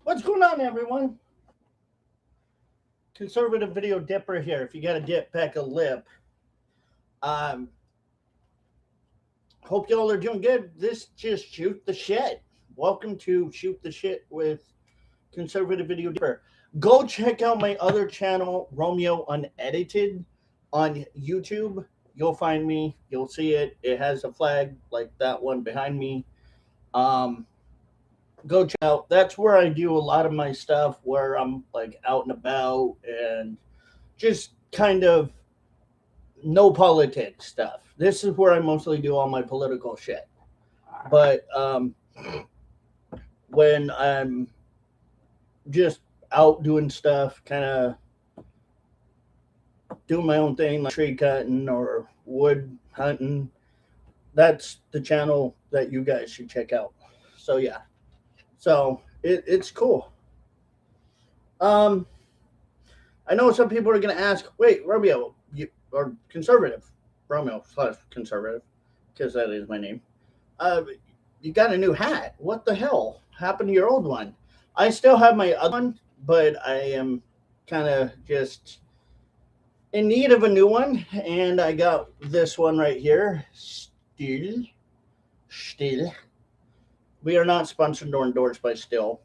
What's going on, everyone? Conservative Video Dipper here. If you got to dip back a lip, um, hope y'all are doing good. This just shoot the shit. Welcome to Shoot the Shit with Conservative Video Dipper. Go check out my other channel, Romeo Unedited, on YouTube. You'll find me. You'll see it. It has a flag like that one behind me. Um, Go check out. That's where I do a lot of my stuff, where I'm like out and about and just kind of no politics stuff. This is where I mostly do all my political shit. But when I'm just out doing stuff, kind of doing my own thing, like tree cutting or wood hunting, that's the channel that you guys should check out. So yeah, so it's cool. Um, I know some people are going to ask, wait, Romeo, or conservative, Romeo slash conservative, because that is my name. Uh, you got a new hat. What the hell happened to your old one? I still have my other one, but I am kind of just in need of a new one, and I got this one right here. Still. We are not sponsored or endorsed by Still,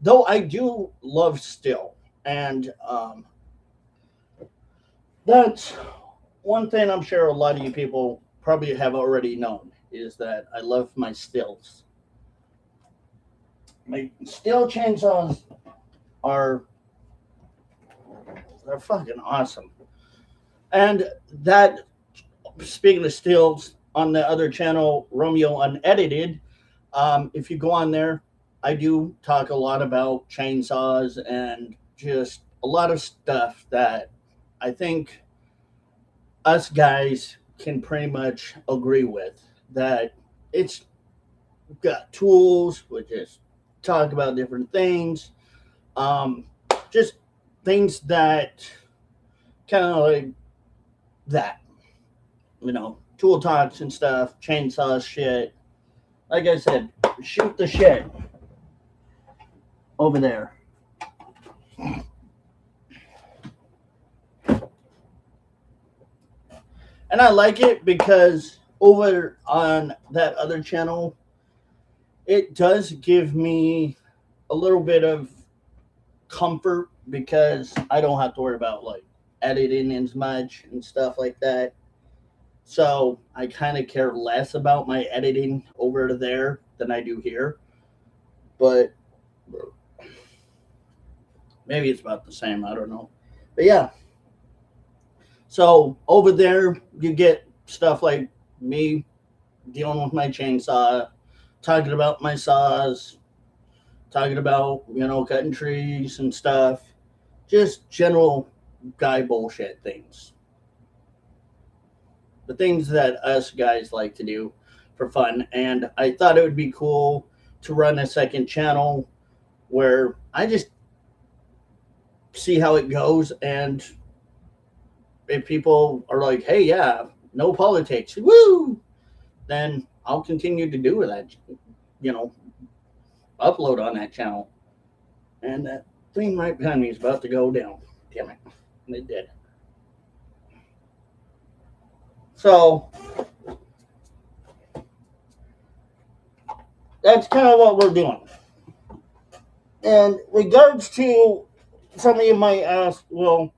though I do love Still, and that's one thing I'm sure a lot of you people probably have already known is that I love my stills. My still chainsaws are they're fucking awesome. And that speaking of stills on the other channel, Romeo Unedited, if you go on there, I do talk a lot about chainsaws and just a lot of stuff that I think us guys can pretty much agree with. That it's got tools, we just talk about different things, um, just things that kind of like that, tool talks and stuff, chainsaw shit. Like I said, shoot the shit over there. And I like it because over on that other channel, it does give me a little bit of comfort because I don't have to worry about like editing as much and stuff like that. So I kind of care less about my editing over there than I do here. But maybe it's about the same. I don't know. But yeah. So over there, you get stuff like me dealing with my chainsaw, talking about my saws, talking about, cutting trees and stuff. Just general guy bullshit things. The things that us guys like to do for fun. And I thought it would be cool to run a second channel where I just see how it goes. And if people are like, hey, yeah, no politics, woo, then I'll continue to do that, upload on that channel. And that thing right behind me is about to go down. Damn it. And it did. So that's kind of what we're doing. And regards to some of you might ask, well,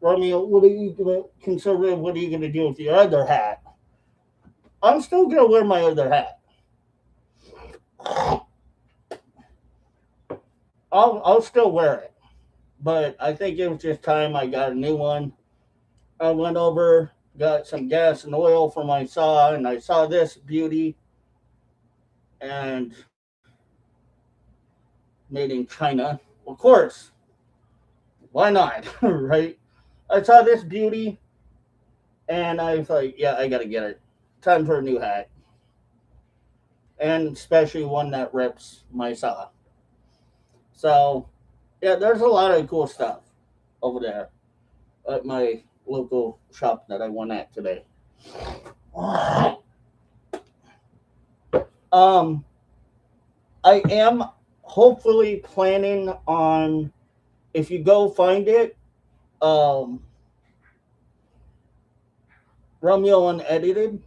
Romeo, what are you gonna conservative? What are you gonna do with your other hat? I'm still gonna wear my other hat. I'll still wear it, but I think it was just time I got a new one. I went over, got some gas and oil for my saw, and I saw this beauty, and made in China, of course. Why not, right? I saw this beauty, and I was like, yeah, I gotta get it. Time for a new hat, and especially one that rips my saw. So, yeah, there's a lot of cool stuff over there at my local shop that I went at today. Um, I am hopefully planning on, if you go find it, um, Romeo Unedited,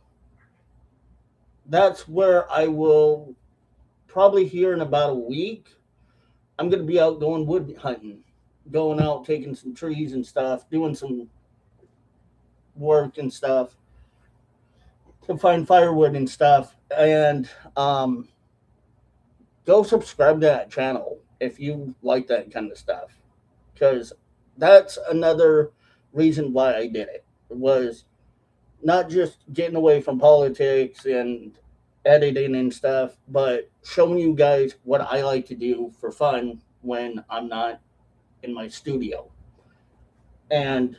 that's where I will probably here in about a week. I'm going to be out going wood hunting, going out taking some trees and stuff, doing some work and stuff to find firewood and stuff. And um, go subscribe to that channel if you like that kind of stuff, because that's another reason why I did it, was not just getting away from politics and editing and stuff, but showing you guys what I like to do for fun when I'm not in my studio. And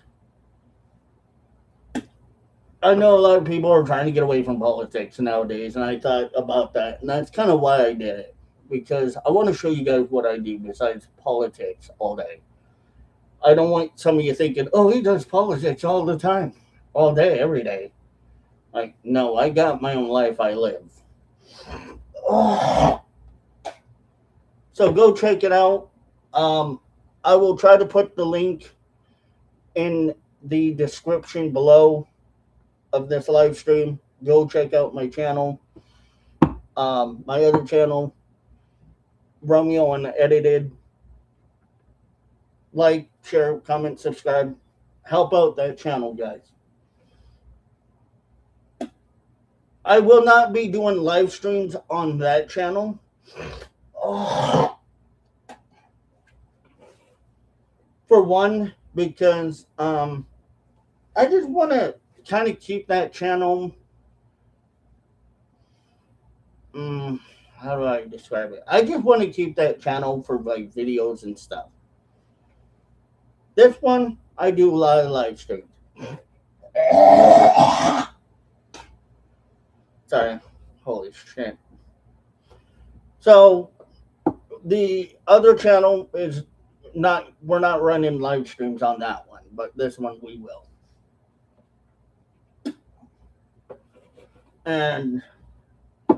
I know a lot of people are trying to get away from politics nowadays, and I thought about that, and that's kind of why I did it, because I want to show you guys what I do besides politics all day. I don't want some of you thinking, "Oh, he does politics all the time, all day, every day." Like, no, I got my own life I live. So go check it out. Um, I will try to put the link in the description below of this live stream. Go check out my channel. My other channel, Romeo Unedited. Like, share, comment, subscribe. Help out that channel, guys. I will not be doing live streams on that channel. For one, because I just want to kind of keep that channel. How do I describe it? I just want to keep that channel for like videos and stuff. This one, I do a lot of live streams. Sorry. Holy shit. So the other channel is not, we're not running live streams on that one, but this one we will. And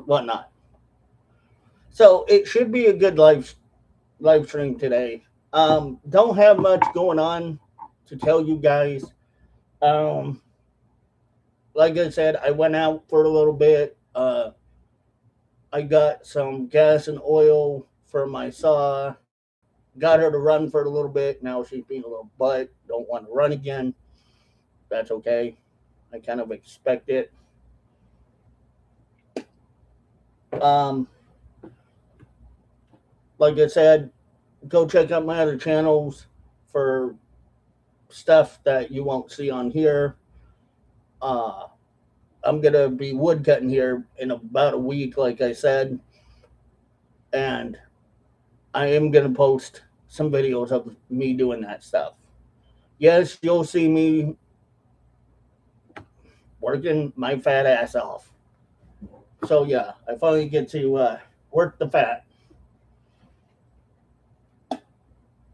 whatnot. So it should be a good live stream today. Don't have much going on to tell you guys. Um, like I said, I went out for a little bit. I got some gas and oil for my saw. Got her to run for a little bit. Now she's being a little butt. Don't want to run again. That's okay. I kind of expect it. Um, like I said, go check out my other channels for stuff that you won't see on here. Uh, I'm gonna be woodcutting here in about a week, like I said, and I am gonna post some videos of me doing that stuff. Yes, you'll see me working my fat ass off. So yeah, I finally get to work the fat.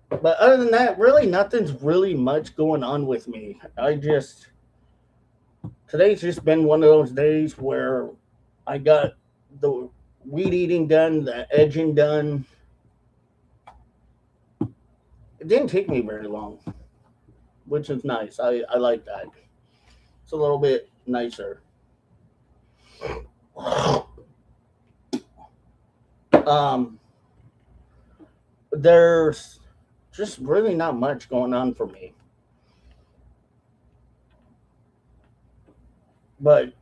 But other than that, really nothing's really much going on with me. Today's just been one of those days where I got the weed eating done, the edging done. It didn't take me very long, which is nice. I like that. It's a little bit nicer. Um, there's just really not much going on for me. But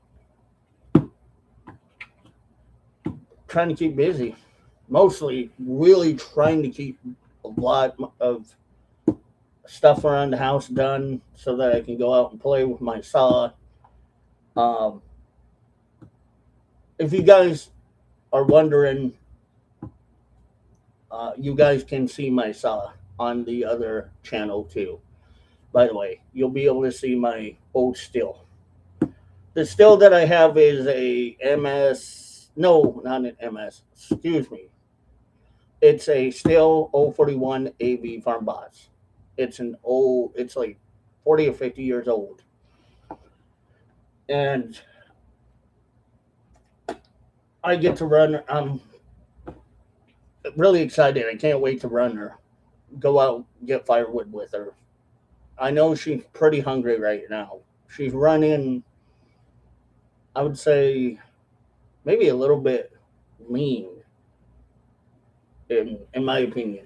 trying to keep busy. Mostly really trying to keep a lot of stuff around the house done so that I can go out and play with my saw. Um, if you guys are wondering, you guys can see my saw on the other channel too. By the way, you'll be able to see my old still. The still that I have is a MS. No, not an MS. Excuse me. It's a Stihl 041 AV Farm Boss. It's like 40 or 50 years old. And I get to run, really excited. I can't wait to run her. Go out, get firewood with her. I know she's pretty hungry right now. She's running, I would say, maybe a little bit lean, in my opinion.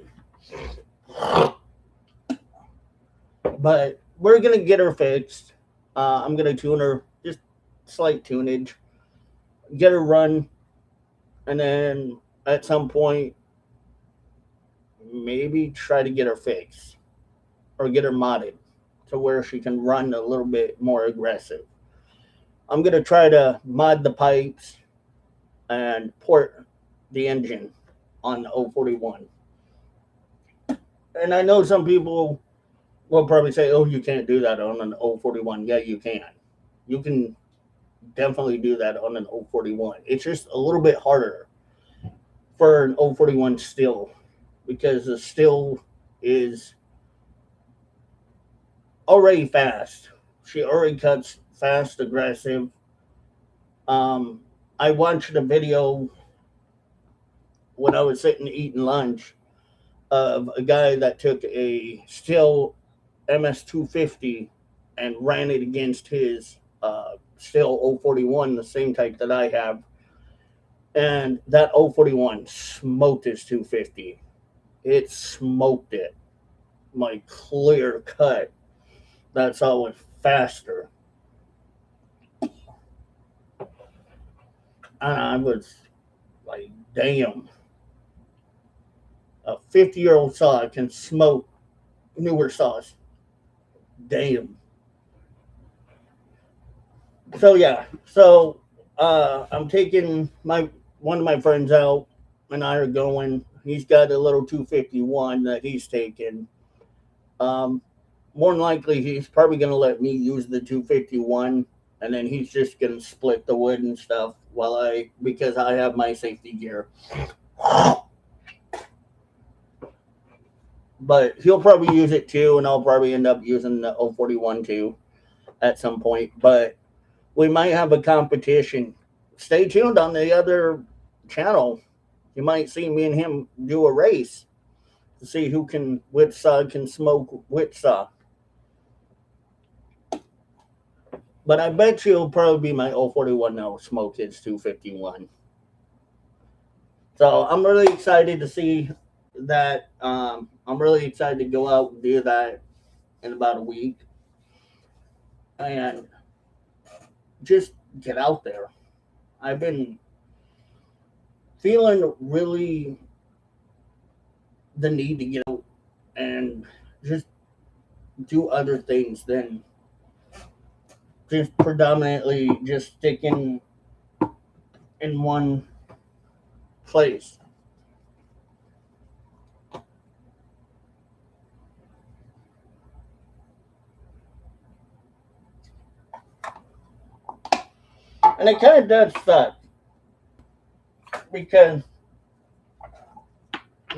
But we're going to get her fixed. I'm going to tune her, just slight tunage, get her run, and then at some point, maybe try to get her fixed or get her modded to where she can run a little bit more aggressive. I'm going to try to mod the pipes and port the engine on the 041. And I know some people will probably say, oh, you can't do that on an 041. Yeah, you can. You can definitely do that on an 041. It's just a little bit harder for an 041 still because the still is already fast. She already cuts fast, aggressive. I watched a video when I was sitting eating lunch of a guy that took a still MS250 and ran it against his still 041, the same type that I have. And that 041 smoked his 250. It smoked it. My clear cut. That's always faster. And I was like, damn. A 50-year-old saw can smoke newer saws. Damn. So yeah. So I'm taking one of my friends out and I are going. He's got a little 251 that he's taking. More than likely he's probably gonna let me use the 251 and then he's just gonna split the wood and stuff because I have my safety gear. But he'll probably use it too, and I'll probably end up using the 041 too at some point. But we might have a competition. Stay tuned on the other channel. You might see me and him do a race to see which saw can smoke which saw. But I bet you it'll probably be my 041 that will smoke his 251. So I'm really excited to see that. I'm really excited to go out and do that in about a week. And just get out there. I've been feeling really the need to get out and just do other things than just predominantly just sticking in one place. And it kind of does suck because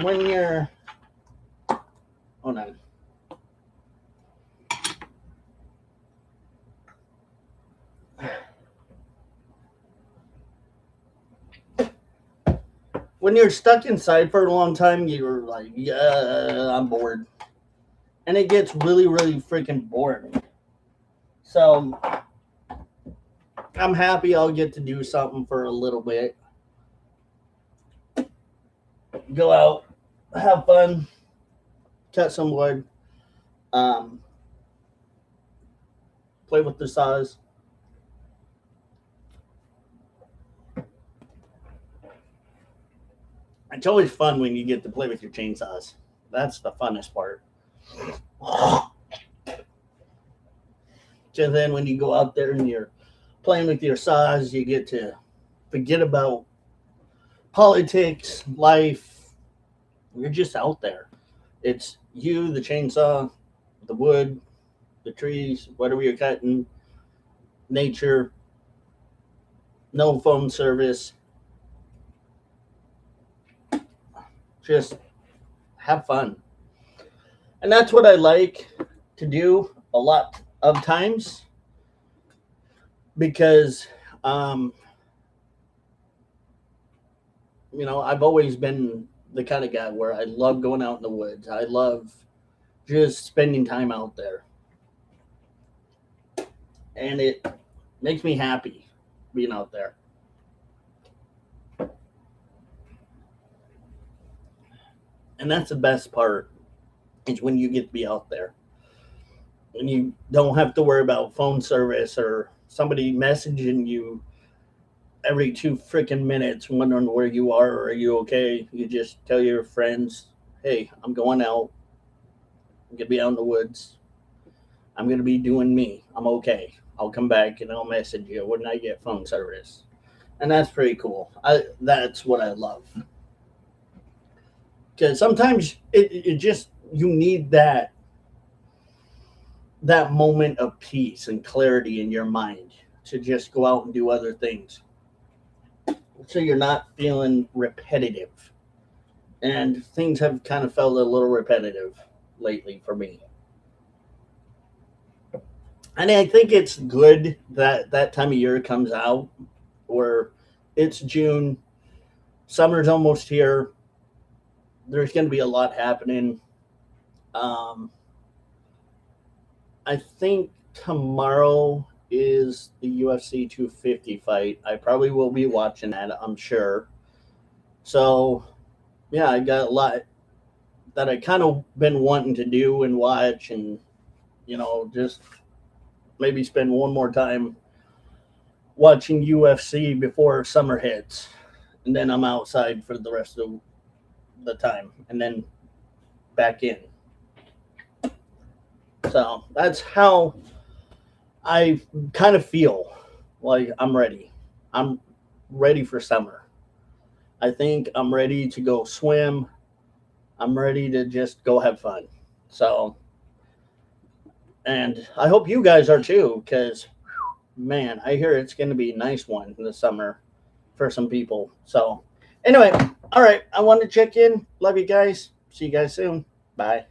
when you're, hold on. When you're stuck inside for a long time, you're like, yeah, I'm bored. And it gets really, really freaking boring. So I'm happy I'll get to do something for a little bit. Go out, have fun, cut some wood, play with the saws. It's always fun when you get to play with your chainsaws. That's the funnest part. And then when you go out there and you're playing with your saws, you get to forget about politics, life. You're just out there. It's you, the chainsaw, the wood, the trees, whatever you're cutting, nature, no phone service. Just have fun. And that's what I like to do a lot of times because, I've always been the kind of guy where I love going out in the woods. I love just spending time out there. And it makes me happy being out there. And that's the best part is when you get to be out there. When you don't have to worry about phone service or somebody messaging you every 2 freaking minutes wondering where you are you okay. You just tell your friends, hey, I'm going out. I'm going to be out in the woods. I'm going to be doing me. I'm okay. I'll come back and I'll message you when I get phone service. And that's pretty cool. That's what I love. Because sometimes it just, you need that moment of peace and clarity in your mind to just go out and do other things. So you're not feeling repetitive. And things have kind of felt a little repetitive lately for me. And I think it's good that that time of year comes out where it's June, summer's almost here. There's going to be a lot happening. Um, I think tomorrow is the UFC 250 fight. I probably will be watching that, I'm sure. So, yeah, I got a lot that I kind of been wanting to do and watch and, just maybe spend one more time watching UFC before summer hits. And then I'm outside for the rest of the time and then back in. So that's how I kind of feel like I'm ready. I'm ready for summer. I think I'm ready to go swim. I'm ready to just go have fun. So, and I hope you guys are too, because man, I hear it's going to be a nice one in the summer for some people. So, anyway, all right, I want to check in. Love you guys. See you guys soon. Bye.